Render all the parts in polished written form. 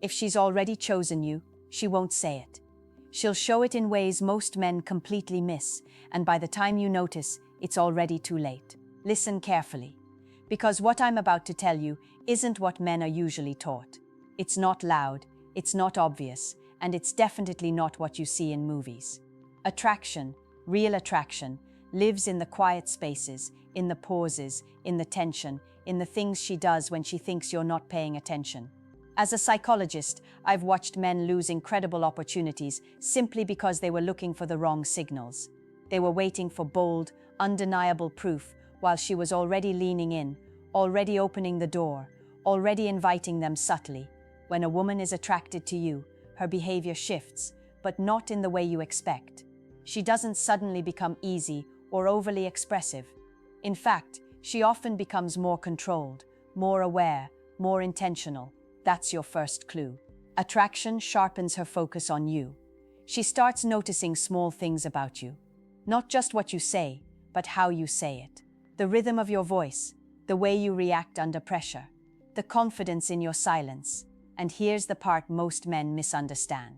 If she's already chosen you, she won't say it. She'll show it in ways most men completely miss, and by the time you notice, it's already too late. Listen carefully, because what I'm about to tell you isn't what men are usually taught. It's not loud, it's not obvious, and it's definitely not what you see in movies. Attraction, real attraction, lives in the quiet spaces, in the pauses, in the tension, in the things she does when she thinks you're not paying attention. As a psychologist, I've watched men lose incredible opportunities simply because they were looking for the wrong signals. They were waiting for bold, undeniable proof while she was already leaning in, already opening the door, already inviting them subtly. When a woman is attracted to you, her behavior shifts, but not in the way you expect. She doesn't suddenly become easy or overly expressive. In fact, she often becomes more controlled, more aware, more intentional. That's your first clue. Attraction sharpens her focus on you. She starts noticing small things about you. Not just what you say, but how you say it. The rhythm of your voice, the way you react under pressure, the confidence in your silence. And here's the part most men misunderstand.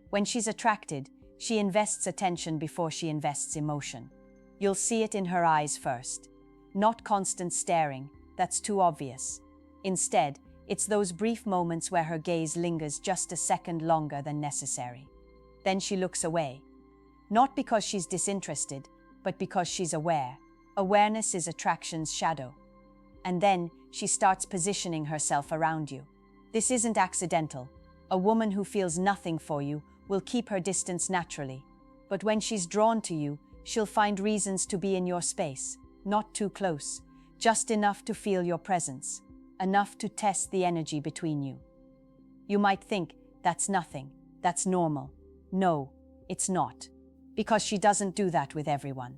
When she's attracted, she invests attention before she invests emotion. You'll see it in her eyes first. Not constant staring, that's too obvious. Instead, it's those brief moments where her gaze lingers just a second longer than necessary. Then she looks away. Not because she's disinterested, but because she's aware. Awareness is attraction's shadow. And then she starts positioning herself around you. This isn't accidental. A woman who feels nothing for you will keep her distance naturally. But when she's drawn to you, she'll find reasons to be in your space. Not too close, just enough to feel your presence. Enough to test the energy between you. You might think, that's nothing, that's normal. No, it's not. Because she doesn't do that with everyone.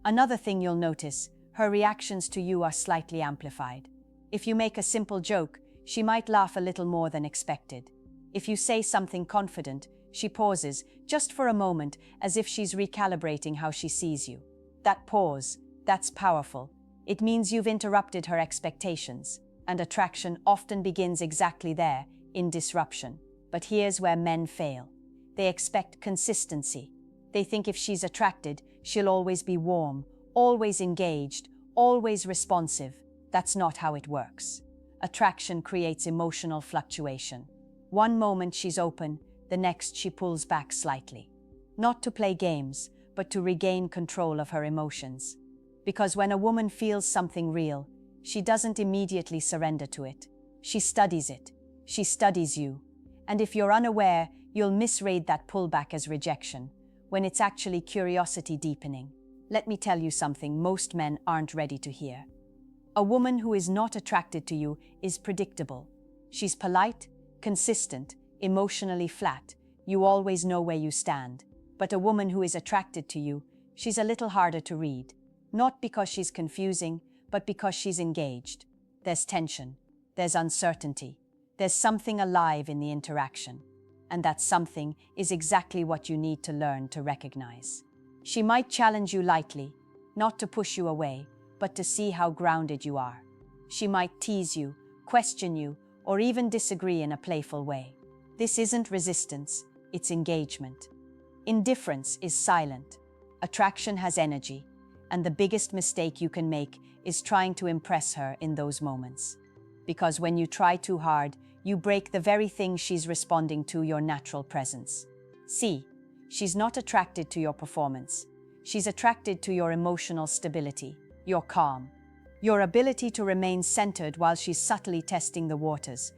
Another thing you'll notice, her reactions to you are slightly amplified. If you make a simple joke, she might laugh a little more than expected. If you say something confident, she pauses, just for a moment, as if she's recalibrating how she sees you. That pause, that's powerful. It means you've interrupted her expectations. And attraction often begins exactly there, in disruption. But here's where men fail. They expect consistency. They think if she's attracted, she'll always be warm, always engaged, always responsive. That's not how it works. Attraction creates emotional fluctuation. One moment she's open, the next she pulls back slightly. Not to play games, but to regain control of her emotions. Because when a woman feels something real, she doesn't immediately surrender to it. She studies it. She studies you. And if you're unaware, you'll misread that pullback as rejection, when it's actually curiosity deepening. Let me tell you something most men aren't ready to hear. A woman who is not attracted to you is predictable. She's polite, consistent, emotionally flat. You always know where you stand. But a woman who is attracted to you, she's a little harder to read. Not because she's confusing, but because she's engaged. There's tension, there's uncertainty, there's something alive in the interaction. And that something is exactly what you need to learn to recognize. She might challenge you lightly, not to push you away, but to see how grounded you are. She might tease you, question you, or even disagree in a playful way. This isn't resistance, it's engagement. Indifference is silent. Attraction has energy, and the biggest mistake you can make is trying to impress her in those moments. Because when you try too hard, you break the very thing she's responding to, your natural presence. See, she's not attracted to your performance. She's attracted to your emotional stability, your calm, your ability to remain centered while she's subtly testing the waters.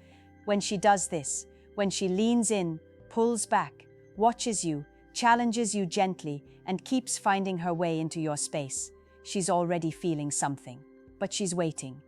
When she does this, when she leans in, pulls back, watches you, challenges you gently, and keeps finding her way into your space, she's already feeling something. But she's waiting.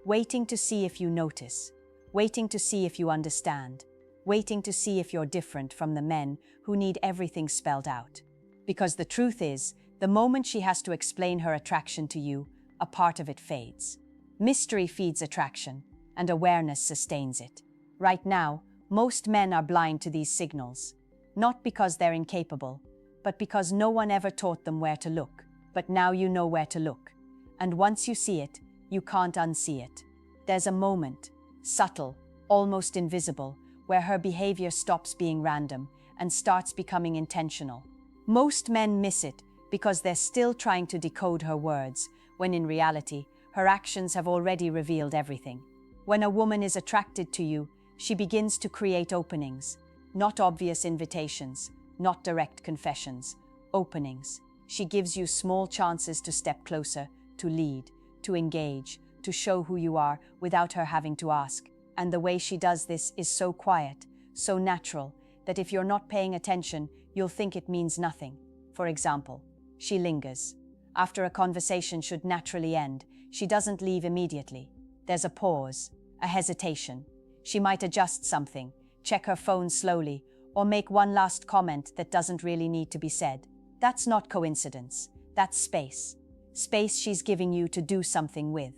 Waiting to see if you notice. Waiting to see if you understand. Waiting to see if you're different from the men who need everything spelled out. Because the truth is, the moment she has to explain her attraction to you, a part of it fades. Mystery feeds attraction, and awareness sustains it. Right now, most men are blind to these signals. Not because they're incapable, but because no one ever taught them where to look. But now you know where to look. And once you see it, you can't unsee it. There's a moment, subtle, almost invisible, where her behavior stops being random and starts becoming intentional. Most men miss it because they're still trying to decode her words, when in reality, her actions have already revealed everything. When a woman is attracted to you, she begins to create openings, not obvious invitations, not direct confessions, openings. She gives you small chances to step closer, to lead, to engage, to show who you are without her having to ask. And the way she does this is so quiet, so natural, that if you're not paying attention, you'll think it means nothing. For example, she lingers. After a conversation should naturally end, she doesn't leave immediately. There's a pause, a hesitation. She might adjust something, check her phone slowly, or make one last comment that doesn't really need to be said. That's not coincidence. That's space. Space she's giving you to do something with.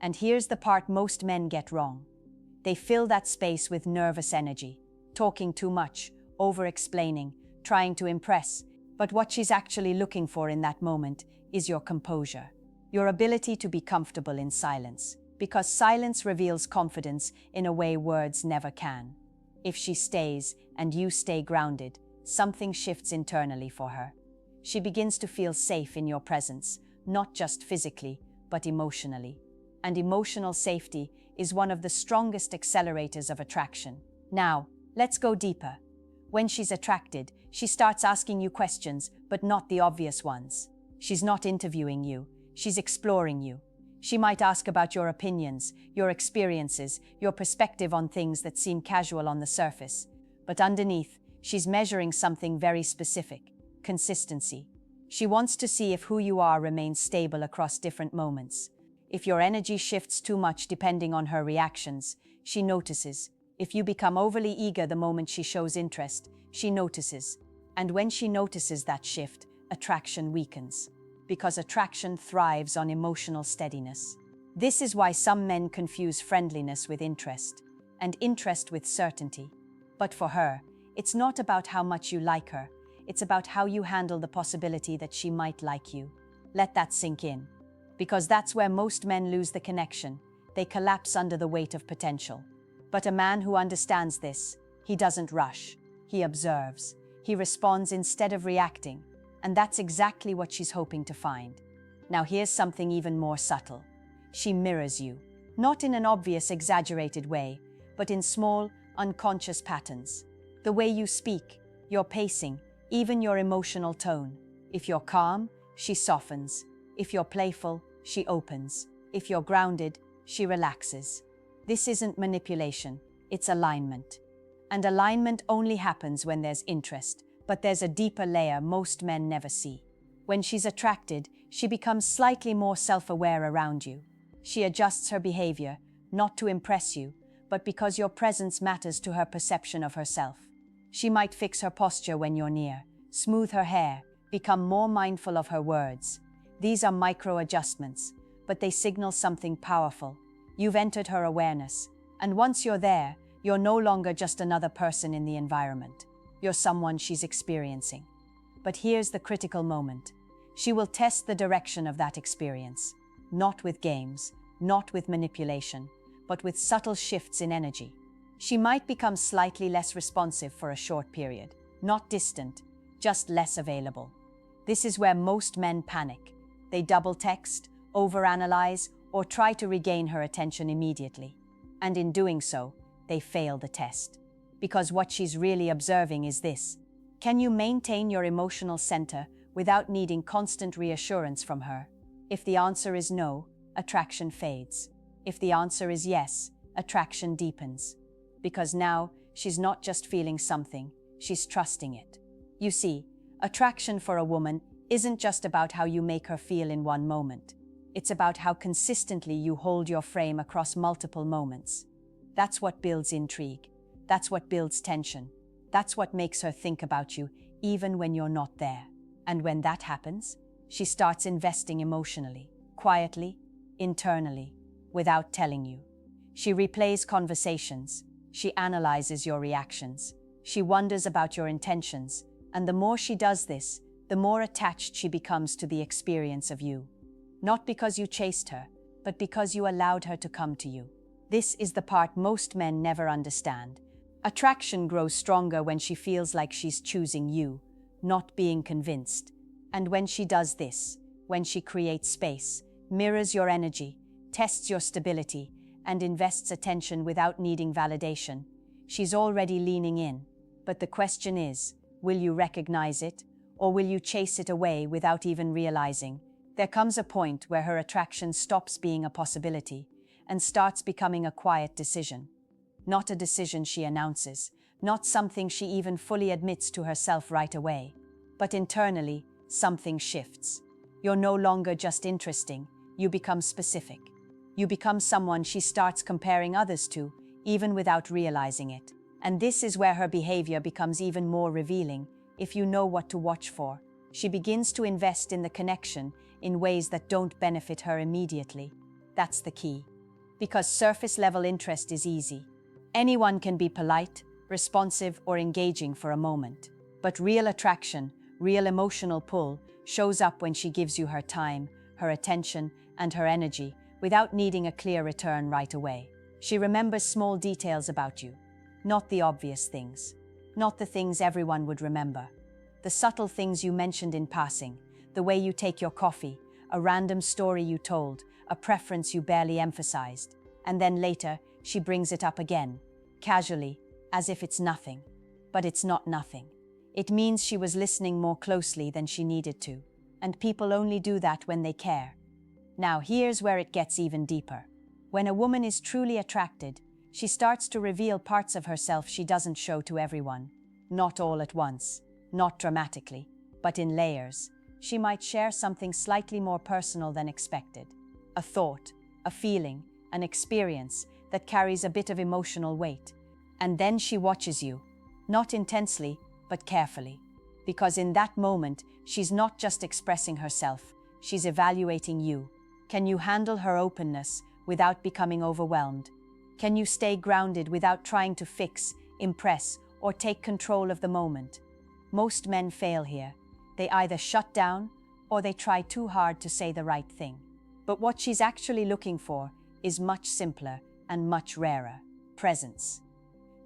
And here's the part most men get wrong. They fill that space with nervous energy, talking too much, over-explaining, trying to impress. But what she's actually looking for in that moment is your composure, your ability to be comfortable in silence, because silence reveals confidence in a way words never can. If she stays and you stay grounded, something shifts internally for her. She begins to feel safe in your presence, not just physically, but emotionally. And emotional safety is one of the strongest accelerators of attraction. Now, let's go deeper. When she's attracted, she starts asking you questions, but not the obvious ones. She's not interviewing you, she's exploring you. She might ask about your opinions, your experiences, your perspective on things that seem casual on the surface. But underneath, she's measuring something very specific: consistency. She wants to see if who you are remains stable across different moments. If your energy shifts too much depending on her reactions, she notices. If you become overly eager the moment she shows interest, she notices. And when she notices that shift, attraction weakens. Because attraction thrives on emotional steadiness. This is why some men confuse friendliness with interest, and interest with certainty. But for her, it's not about how much you like her, it's about how you handle the possibility that she might like you. Let that sink in. Because that's where most men lose the connection. They collapse under the weight of potential. But a man who understands this, he doesn't rush. He observes. He responds instead of reacting. And that's exactly what she's hoping to find. Now here's something even more subtle. She mirrors you. Not in an obvious, exaggerated way, but in small, unconscious patterns. The way you speak, your pacing, even your emotional tone. If you're calm, she softens. If you're playful, she opens. If you're grounded, she relaxes. This isn't manipulation, it's alignment. And alignment only happens when there's interest, but there's a deeper layer most men never see. When she's attracted, she becomes slightly more self-aware around you. She adjusts her behavior, not to impress you, but because your presence matters to her perception of herself. She might fix her posture when you're near, smooth her hair, become more mindful of her words. These are micro-adjustments, but they signal something powerful. You've entered her awareness, and once you're there, you're no longer just another person in the environment. You're someone she's experiencing. But here's the critical moment. She will test the direction of that experience, not with games, not with manipulation, but with subtle shifts in energy. She might become slightly less responsive for a short period, not distant, just less available. This is where most men panic. They double text, overanalyze, or try to regain her attention immediately. And in doing so, they fail the test. Because what she's really observing is this: can you maintain your emotional center without needing constant reassurance from her? If the answer is no, attraction fades. If the answer is yes, attraction deepens. Because now, she's not just feeling something, she's trusting it. You see, attraction for a woman isn't just about how you make her feel in one moment. It's about how consistently you hold your frame across multiple moments. That's what builds intrigue. That's what builds tension. That's what makes her think about you even when you're not there. And when that happens, she starts investing emotionally, quietly, internally, without telling you. She replays conversations. She analyzes your reactions. She wonders about your intentions. And the more she does this, the more attached she becomes to the experience of you. Not because you chased her, but because you allowed her to come to you. This is the part most men never understand. Attraction grows stronger when she feels like she's choosing you, not being convinced. And when she does this, when she creates space, mirrors your energy, tests your stability, and invests attention without needing validation, she's already leaning in. But the question is, will you recognize it, or will you chase it away without even realizing? There comes a point where her attraction stops being a possibility and starts becoming a quiet decision. Not a decision she announces, not something she even fully admits to herself right away. But internally, something shifts. You're no longer just interesting, you become specific. You become someone she starts comparing others to, even without realizing it. And this is where her behavior becomes even more revealing, if you know what to watch for. She begins to invest in the connection in ways that don't benefit her immediately. That's the key. Because surface-level interest is easy. Anyone can be polite, responsive, or engaging for a moment. But real attraction, real emotional pull, shows up when she gives you her time, her attention, and her energy, without needing a clear return right away. She remembers small details about you, not the obvious things, not the things everyone would remember. The subtle things you mentioned in passing, the way you take your coffee, a random story you told, a preference you barely emphasized. And then later, she brings it up again, casually, as if it's nothing. But it's not nothing. It means she was listening more closely than she needed to. And people only do that when they care. Now here's where it gets even deeper. When a woman is truly attracted, she starts to reveal parts of herself she doesn't show to everyone. Not all at once, not dramatically, but in layers. She might share something slightly more personal than expected. A thought, a feeling, an experience that carries a bit of emotional weight. And then she watches you, not intensely, but carefully. Because in that moment, she's not just expressing herself, she's evaluating you. Can you handle her openness without becoming overwhelmed? Can you stay grounded without trying to fix, impress, or take control of the moment? Most men fail here. They either shut down or they try too hard to say the right thing. But what she's actually looking for is much simpler and much rarer: presence.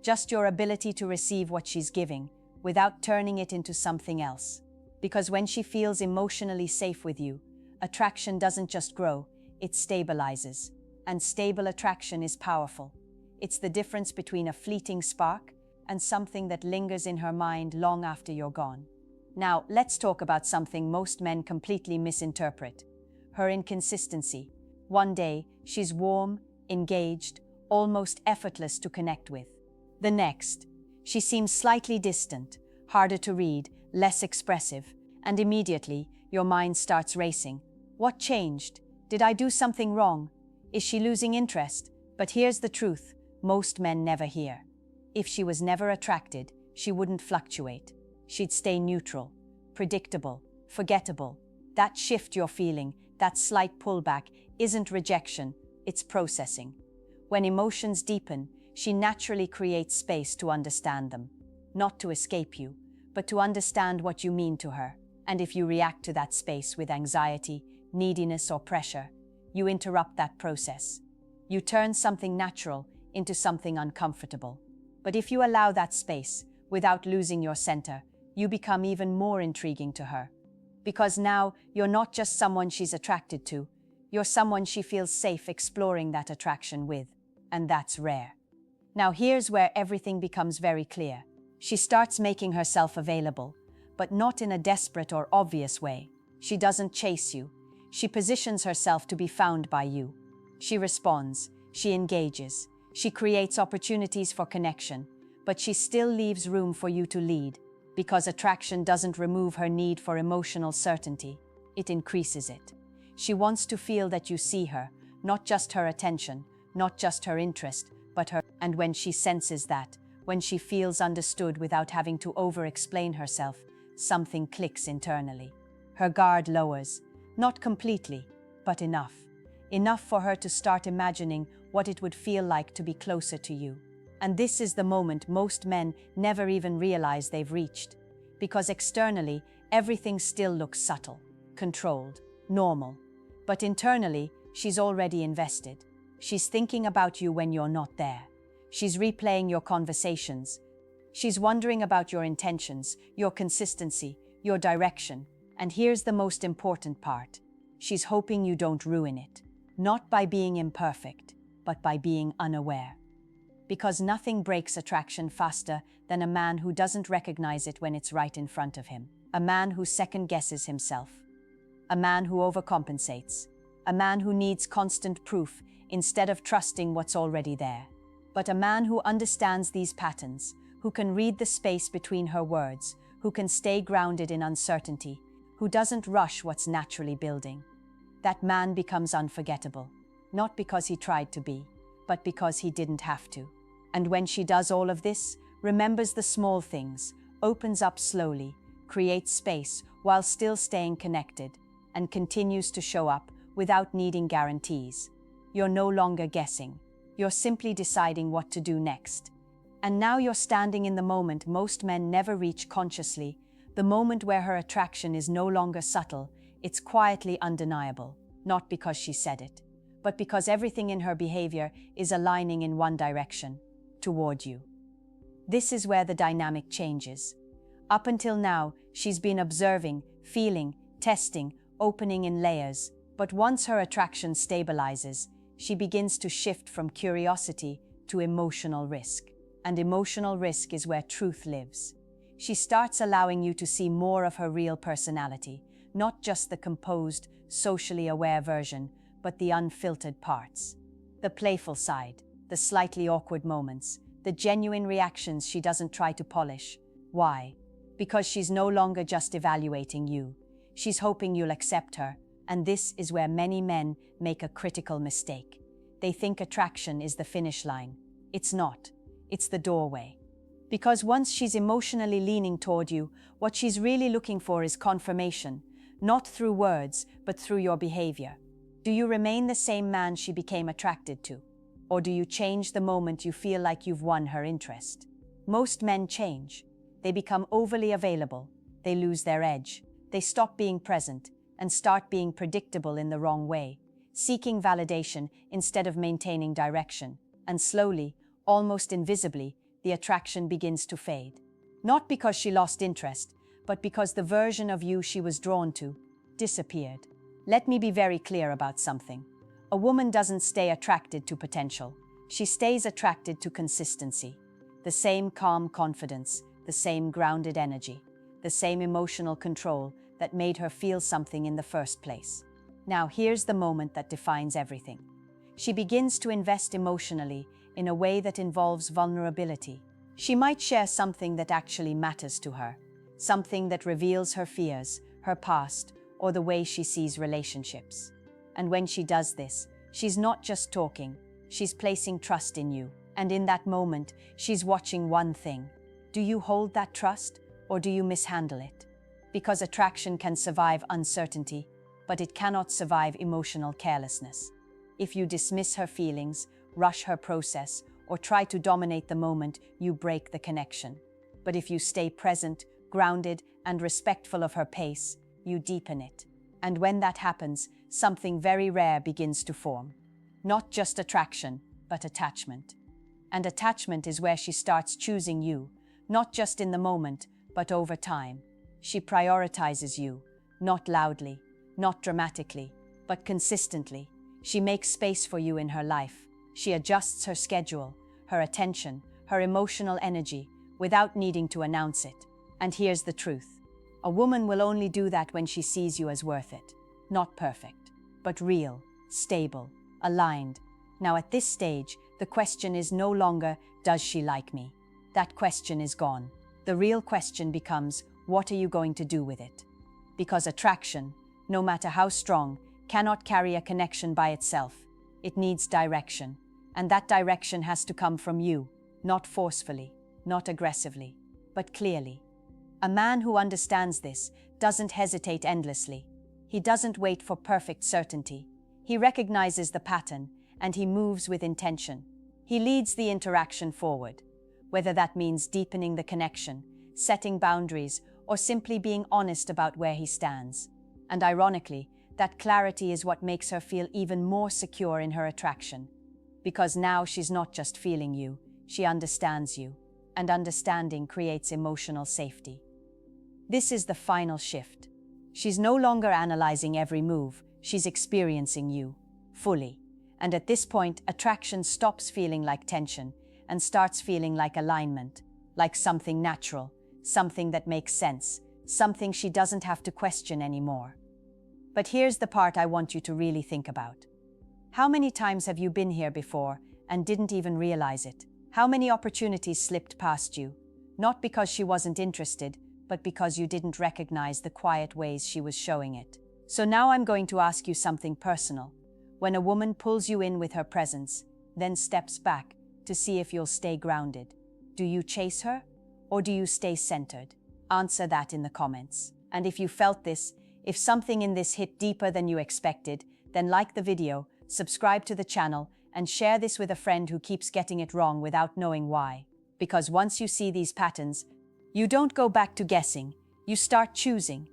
Just your ability to receive what she's giving without turning it into something else. Because when she feels emotionally safe with you, attraction doesn't just grow, it stabilizes. And stable attraction is powerful. It's the difference between a fleeting spark and something that lingers in her mind long after you're gone. Now, let's talk about something most men completely misinterpret: her inconsistency. One day, she's warm, engaged, almost effortless to connect with. The next, she seems slightly distant, harder to read, less expressive, and immediately your mind starts racing. What changed? Did I do something wrong? Is she losing interest? But here's the truth most men never hear. If she was never attracted, she wouldn't fluctuate. She'd stay neutral, predictable, forgettable. That shift you're feeling, that slight pullback, isn't rejection, it's processing. When emotions deepen, she naturally creates space to understand them. Not to escape you, but to understand what you mean to her. And if you react to that space with anxiety, neediness, or pressure, you interrupt that process. You turn something natural into something uncomfortable. But if you allow that space, without losing your center, you become even more intriguing to her. Because now, you're not just someone she's attracted to, you're someone she feels safe exploring that attraction with. And that's rare. Now here's where everything becomes very clear. She starts making herself available, but not in a desperate or obvious way. She doesn't chase you. She positions herself to be found by you. She responds, she engages, she creates opportunities for connection, but she still leaves room for you to lead, because attraction doesn't remove her need for emotional certainty, it increases it. She wants to feel that you see her, not just her attention, not just her interest, but her. And when she senses that, when she feels understood without having to over-explain herself, something clicks internally. Her guard lowers, not completely, but enough. Enough for her to start imagining what it would feel like to be closer to you. And this is the moment most men never even realize they've reached. Because externally, everything still looks subtle, controlled, normal. But internally, she's already invested. She's thinking about you when you're not there. She's replaying your conversations. She's wondering about your intentions, your consistency, your direction. And here's the most important part. She's hoping you don't ruin it. Not by being imperfect, but by being unaware. Because nothing breaks attraction faster than a man who doesn't recognize it when it's right in front of him. A man who second-guesses himself. A man who overcompensates. A man who needs constant proof instead of trusting what's already there. But a man who understands these patterns, who can read the space between her words, who can stay grounded in uncertainty, who doesn't rush what's naturally building. That man becomes unforgettable, not because he tried to be, but because he didn't have to. And when she does all of this, remembers the small things, opens up slowly, creates space while still staying connected, and continues to show up without needing guarantees. You're no longer guessing. You're simply deciding what to do next. And now you're standing in the moment most men never reach consciously, the moment where her attraction is no longer subtle, it's quietly undeniable, not because she said it, but because everything in her behavior is aligning in one direction, toward you. This is where the dynamic changes. Up until now, she's been observing, feeling, testing, opening in layers, but once her attraction stabilizes, she begins to shift from curiosity to emotional risk. And emotional risk is where truth lives. She starts allowing you to see more of her real personality, not just the composed, socially aware version, but the unfiltered parts. The playful side, the slightly awkward moments, the genuine reactions she doesn't try to polish. Why? Because she's no longer just evaluating you. She's hoping you'll accept her, and this is where many men make a critical mistake. They think attraction is the finish line. It's not. It's the doorway. Because once she's emotionally leaning toward you, what she's really looking for is confirmation, not through words, but through your behavior. Do you remain the same man she became attracted to? Or do you change the moment you feel like you've won her interest? Most men change. They become overly available. They lose their edge. They stop being present and start being predictable in the wrong way, seeking validation instead of maintaining direction. And slowly, almost invisibly, the attraction begins to fade. Not because she lost interest, but because the version of you she was drawn to disappeared. Let me be very clear about something. A woman doesn't stay attracted to potential. She stays attracted to consistency. The same calm confidence, the same grounded energy, the same emotional control that made her feel something in the first place. Now here's the moment that defines everything. She begins to invest emotionally in a way that involves vulnerability. She might share something that actually matters to her, something that reveals her fears, her past, or the way she sees relationships. And when she does this, she's not just talking, she's placing trust in you. And in that moment, she's watching one thing. Do you hold that trust, or do you mishandle it? Because attraction can survive uncertainty, but it cannot survive emotional carelessness. If you dismiss her feelings, rush her process, or try to dominate the moment, you break the connection. But if you stay present, grounded, and respectful of her pace, you deepen it. And when that happens, something very rare begins to form. Not just attraction, but attachment. And attachment is where she starts choosing you, not just in the moment, but over time. She prioritizes you, not loudly, not dramatically, but consistently. She makes space for you in her life. She adjusts her schedule, her attention, her emotional energy, without needing to announce it. And here's the truth. A woman will only do that when she sees you as worth it. Not perfect, but real, stable, aligned. Now at this stage, the question is no longer, does she like me? That question is gone. The real question becomes, what are you going to do with it? Because attraction, no matter how strong, cannot carry a connection by itself. It needs direction. And that direction has to come from you, not forcefully, not aggressively, but clearly. A man who understands this doesn't hesitate endlessly. He doesn't wait for perfect certainty. He recognizes the pattern, and he moves with intention. He leads the interaction forward, whether that means deepening the connection, setting boundaries, or simply being honest about where he stands. And ironically, that clarity is what makes her feel even more secure in her attraction. Because now she's not just feeling you, she understands you, and understanding creates emotional safety. This is the final shift. She's no longer analyzing every move, she's experiencing you, fully. And at this point, attraction stops feeling like tension and starts feeling like alignment, like something natural, something that makes sense, something she doesn't have to question anymore. But here's the part I want you to really think about. How many times have you been here before and didn't even realize it? How many opportunities slipped past you, not because she wasn't interested, but because you didn't recognize the quiet ways she was showing it? So now I'm going to ask you something personal. When a woman pulls you in with her presence, then steps back to see if you'll stay grounded, do you chase her or do you stay centered? Answer that in the comments. And if you felt this, if something in this hit deeper than you expected, then like the video, subscribe to the channel, and share this with a friend who keeps getting it wrong without knowing why. Because once you see these patterns, you don't go back to guessing, you start choosing.